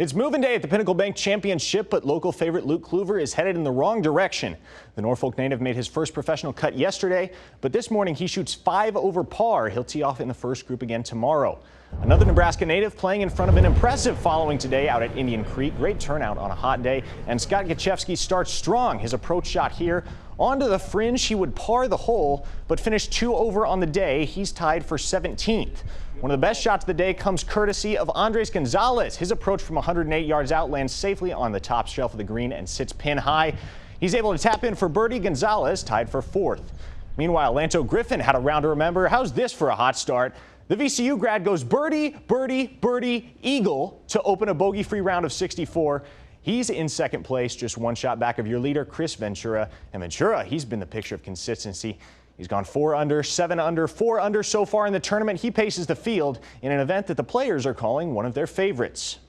It's moving day at the Pinnacle Bank Championship, but local favorite Luke Kluver is headed in the wrong direction. The Norfolk native made his first professional cut yesterday, but this morning he shoots 5 over par. He'll tee off in the first group again tomorrow. Another Nebraska native playing in front of an impressive following today out at Indian Creek. Great turnout on a hot day, and Scott Gachewski starts strong. His approach shot here onto the fringe. He would par the hole, but finished 2 over on the day. He's tied for 17th. One of the best shots of the day comes courtesy of Andres Gonzalez. His approach from 108 yards out lands safely on the top shelf of the green and sits pin high. He's able to tap in for birdie. Gonzalez tied for 4th. Meanwhile, Lanto Griffin had a round to remember. How's this for a hot start? The VCU grad goes birdie, birdie, birdie, eagle to open a bogey-free round of 64. He's in second place, just 1 shot back of your leader, Chris Ventura. And Ventura, he's been the picture of consistency. He's gone 4 under, 7 under, 4 under so far in the tournament. He paces the field in an event that the players are calling one of their favorites.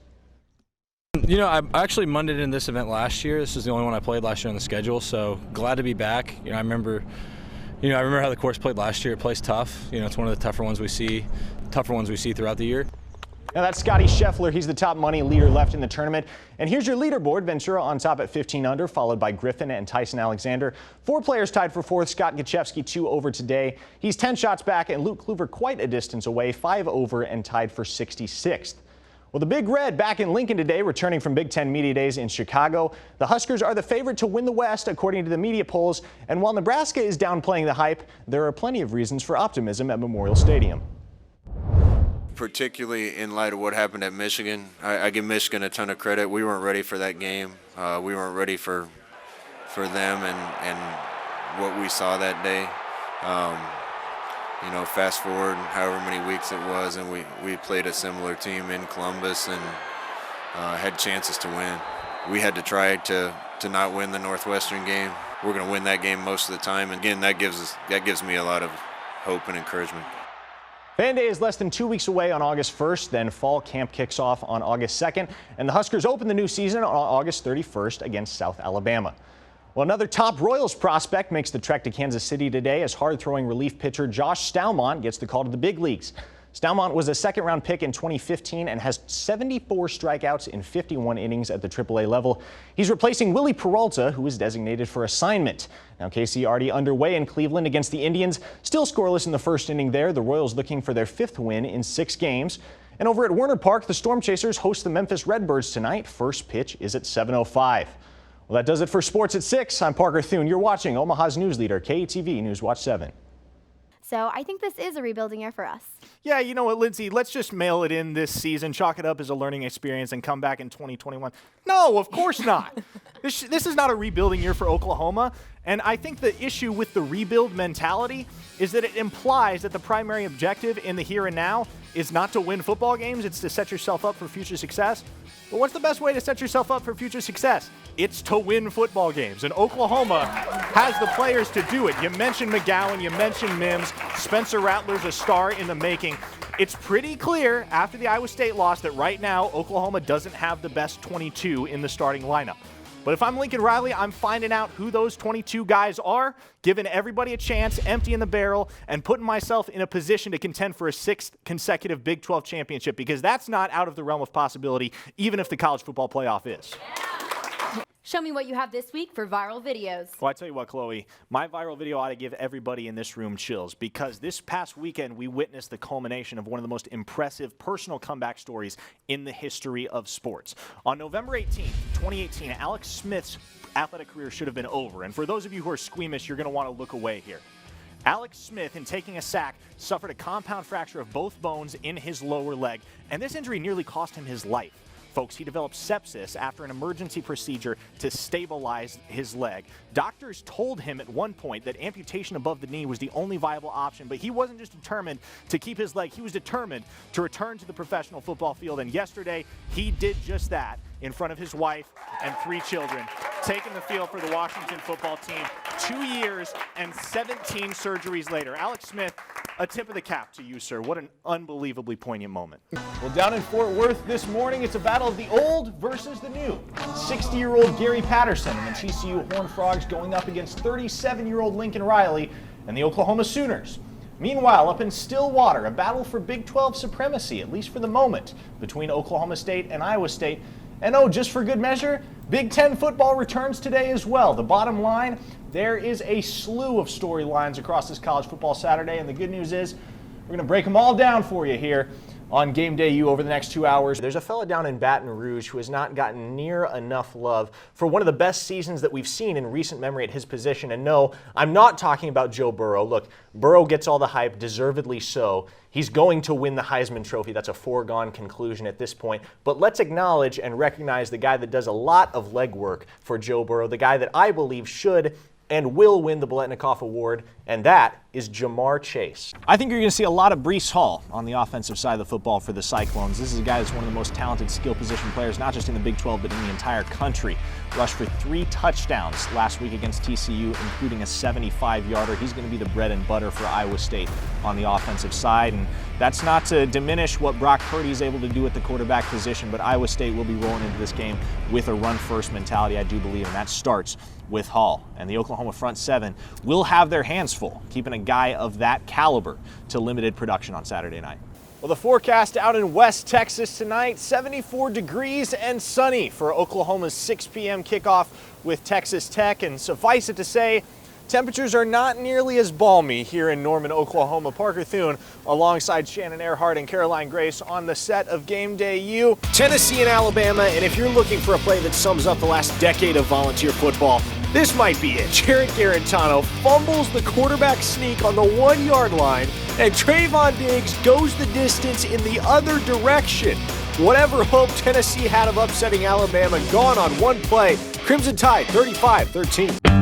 You know, I actually Mondayed in this event last year. This is the only one I played last year on the schedule, so glad to be back. I remember how the course played last year. It plays tough. It's one of the tougher ones we see throughout the year. Now that's Scotty Scheffler. He's the top money leader left in the tournament. And here's your leaderboard. Ventura on top at 15 under, followed by Griffin and Tyson Alexander. 4 players tied for 4th. Scott Gachewski 2 over today. He's 10 shots back, and Luke Kluver quite a distance away, 5 over and tied for 66th. Well, the Big Red back in Lincoln today, returning from Big Ten Media Days in Chicago. The Huskers are the favorite to win the West, according to the media polls. And while Nebraska is downplaying the hype, there are plenty of reasons for optimism at Memorial Stadium. Particularly in light of what happened at Michigan. I give Michigan a ton of credit. We weren't ready for that game. We weren't ready for them and what we saw that day. Fast forward however many weeks it was, and we played a similar team in Columbus and had chances to win. We had to try to not win the Northwestern game. We're going to win that game most of the time. And again, that gives me a lot of hope and encouragement. Fan Day is less than 2 weeks away on August 1st, then fall camp kicks off on August 2nd, and the Huskers open the new season on August 31st against South Alabama. Well, another top Royals prospect makes the trek to Kansas City today as hard-throwing relief pitcher Josh Staumont gets the call to the big leagues. Staumont was a second-round pick in 2015 and has 74 strikeouts in 51 innings at the AAA level. He's replacing Willie Peralta, who was designated for assignment. Now, KC already underway in Cleveland against the Indians. Still scoreless in the first inning there. The Royals looking for their 5th win in 6 games. And over at Werner Park, the Storm Chasers host the Memphis Redbirds tonight. First pitch is at 7:05. Well, that does it for Sports at 6. I'm Parker Thune. You're watching Omaha's news leader, KETV News Watch 7. So I think this is a rebuilding year for us. Yeah, you know what, Lindsay, let's just mail it in this season, chalk it up as a learning experience, and come back in 2021. No, of course not. This is not a rebuilding year for Oklahoma. And I think the issue with the rebuild mentality is that it implies that the primary objective in the here and now is not to win football games, it's to set yourself up for future success. But what's the best way to set yourself up for future success? It's to win football games. And Oklahoma has the players to do it. You mentioned McGowan, you mentioned Mims, Spencer Rattler's a star in the making. It's pretty clear after the Iowa State loss that right now Oklahoma doesn't have the best 22 in the starting lineup. But if I'm Lincoln Riley, I'm finding out who those 22 guys are, giving everybody a chance, emptying the barrel, and putting myself in a position to contend for a 6th consecutive Big 12 championship, because that's not out of the realm of possibility, even if the college football playoff is. Show me what you have this week for viral videos. Well, I tell you what, Chloe, my viral video ought to give everybody in this room chills, because this past weekend we witnessed the culmination of one of the most impressive personal comeback stories in the history of sports. On November 18th, 2018, Alex Smith's athletic career should have been over. And for those of you who are squeamish, you're going to want to look away here. Alex Smith, in taking a sack, suffered a compound fracture of both bones in his lower leg, and this injury nearly cost him his life. Folks, he developed sepsis after an emergency procedure to stabilize his leg. Doctors told him at one point that amputation above the knee was the only viable option, but he wasn't just determined to keep his leg, he was determined to return to the professional football field, and yesterday he did just that in front of his wife and 3 children, taking the field for the Washington football team 2 years and 17 surgeries later. Alex Smith, a tip of the cap to you, sir. What an unbelievably poignant moment. Well, down in Fort Worth this morning, it's a battle of the old versus the new. 60-year-old Gary Patterson and the TCU Horned Frogs going up against 37-year-old Lincoln Riley and the Oklahoma Sooners. Meanwhile, up in Stillwater, a battle for Big 12 supremacy, at least for the moment, between Oklahoma State and Iowa State. And oh, just for good measure, Big Ten football returns today as well. The bottom line, there is a slew of storylines across this college football Saturday, and the good news is we're going to break them all down for you here on GamedayU over the next 2 hours. There's a fella down in Baton Rouge who has not gotten near enough love for one of the best seasons that we've seen in recent memory at his position. And no, I'm not talking about Joe Burrow. Look, Burrow gets all the hype, deservedly so. He's going to win the Heisman Trophy. That's a foregone conclusion at this point. But let's acknowledge and recognize the guy that does a lot of legwork for Joe Burrow, the guy that I believe should and will win the Biletnikoff Award, and that is Jamar Chase. I think you're going to see a lot of Breece Hall on the offensive side of the football for the Cyclones. This is a guy that's one of the most talented skill position players, not just in the Big 12, but in the entire country. Rushed for 3 touchdowns last week against TCU, including a 75-yarder. He's going to be the bread and butter for Iowa State on the offensive side, and that's not to diminish what Brock Purdy is able to do at the quarterback position, but Iowa State will be rolling into this game with a run-first mentality, I do believe, and that starts with Hall. And the Oklahoma front seven will have their hands full, keeping a guy of that caliber to limited production on Saturday night. Well, the forecast out in West Texas tonight, 74 degrees and sunny for Oklahoma's 6 p.m. kickoff with Texas Tech. And suffice it to say, temperatures are not nearly as balmy here in Norman, Oklahoma. Parker Thune alongside Shannon Earhart and Caroline Grace on the set of GamedayU. Tennessee and Alabama, and if you're looking for a play that sums up the last decade of volunteer football, this might be it. Jarrett Garantano fumbles the quarterback sneak on the 1-yard line, and Trayvon Diggs goes the distance in the other direction. Whatever hope Tennessee had of upsetting Alabama, gone on one play. Crimson Tide 35-13.